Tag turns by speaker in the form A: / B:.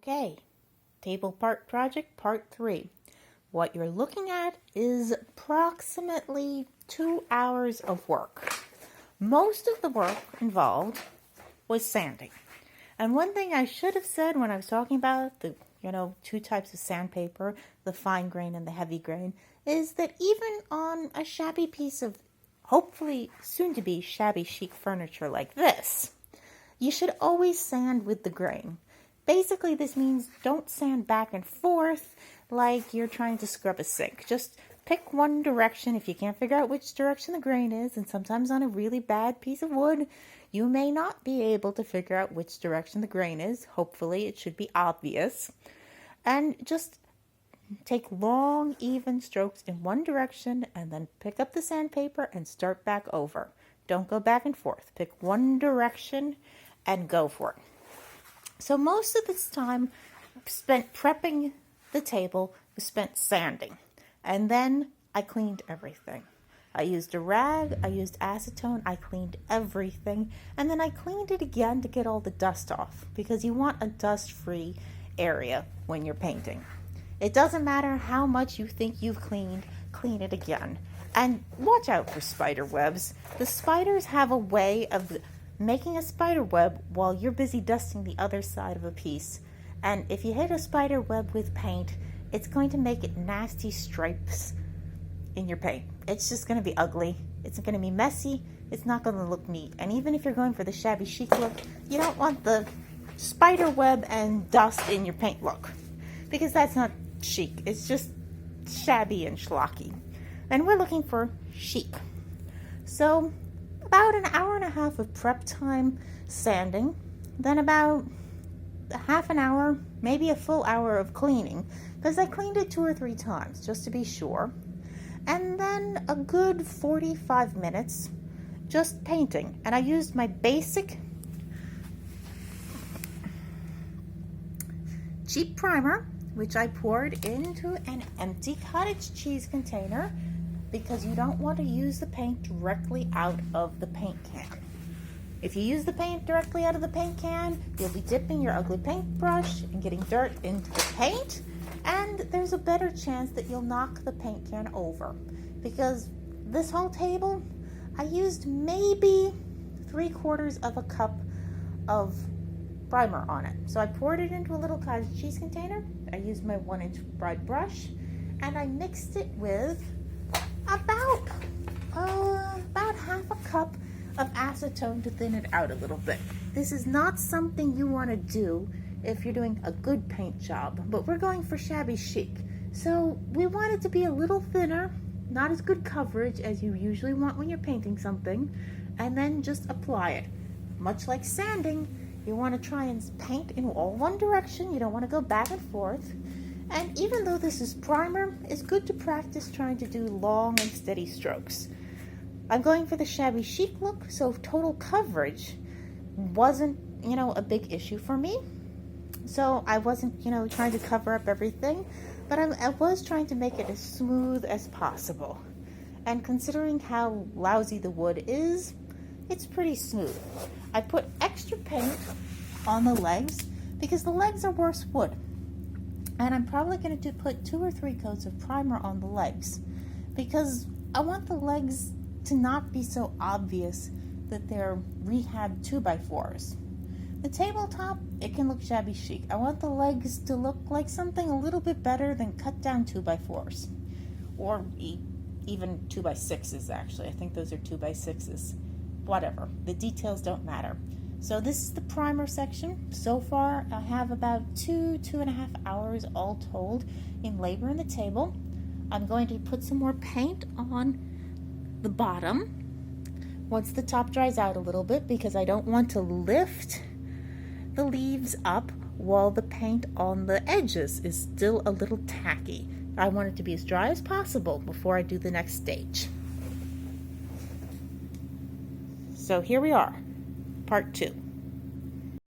A: Okay, table part project part 3. What you're looking at is approximately 2 hours of work. Most of the work involved was sanding. And one thing I should have said when I was talking about the, two types of sandpaper, the fine grain and the heavy grain, is that even on a shabby piece of hopefully soon to be shabby chic furniture like this, you should always sand with the grain. Basically, this means don't sand back and forth like you're trying to scrub a sink. Just pick one direction if you can't figure out which direction the grain is. And sometimes on a really bad piece of wood, you may not be able to figure out which direction the grain is. Hopefully, it should be obvious. And just take long, even strokes in one direction and then pick up the sandpaper and start back over. Don't go back and forth. Pick one direction and go for it. So most of this time spent prepping the table was spent sanding. And then I cleaned everything. I used a rag, I used acetone, I cleaned everything. And then I cleaned it again to get all the dust off, because you want a dust-free area when you're painting. It doesn't matter how much you think you've cleaned, clean it again. And watch out for spider webs. The spiders have a way of making a spider web while you're busy dusting the other side of a piece. And if you hit a spider web with paint, it's going to make it nasty stripes in your paint. It's just going to be ugly. It's going to be messy. It's not going to look neat. And even if you're going for the shabby chic look, you don't want the spider web and dust in your paint look, because that's not chic. It's just shabby and schlocky. And we're looking for chic. So about an hour and a half of prep time sanding, then about a half an hour, maybe a full hour of cleaning, because I cleaned it 2 or 3 times just to be sure, and then a good 45 minutes just painting. And I used my basic cheap primer, which I poured into an empty cottage cheese container, because you don't want to use the paint directly out of the paint can. If you use the paint directly out of the paint can, you'll be dipping your ugly paintbrush and getting dirt into the paint, and there's a better chance that you'll knock the paint can over. Because this whole table, I used maybe 3/4 of a cup of primer on it. So I poured it into a little cottage cheese container. I used my 1-inch bride brush, and I mixed it with about half a cup of acetone to thin it out a little bit. This is not something you want to do if you're doing a good paint job, but we're going for shabby chic. So we want it to be a little thinner, not as good coverage as you usually want when you're painting something, and then just apply it. Much like sanding, you want to try and paint in all one direction. You don't want to go back and forth. And even though this is primer, it's good to practice trying to do long and steady strokes. I'm going for the shabby chic look, so total coverage wasn't, a big issue for me. So I wasn't, trying to cover up everything, but I was trying to make it as smooth as possible. And considering how lousy the wood is, it's pretty smooth. I put extra paint on the legs because the legs are worse wood. And I'm probably going to put 2 or 3 coats of primer on the legs, because I want the legs to not be so obvious that they're rehab 2x4s. The tabletop, it can look shabby chic. I want the legs to look like something a little bit better than cut down 2x4s. Or even 2x6s, actually. I think those are 2x6s. Whatever. The details don't matter. So this is the primer section. So far, I have about 2.5 hours all told in labor in the table. I'm going to put some more paint on the bottom once the top dries out a little bit, because I don't want to lift the leaves up while the paint on the edges is still a little tacky. I want it to be as dry as possible before I do the next stage. So here we are. Part 2.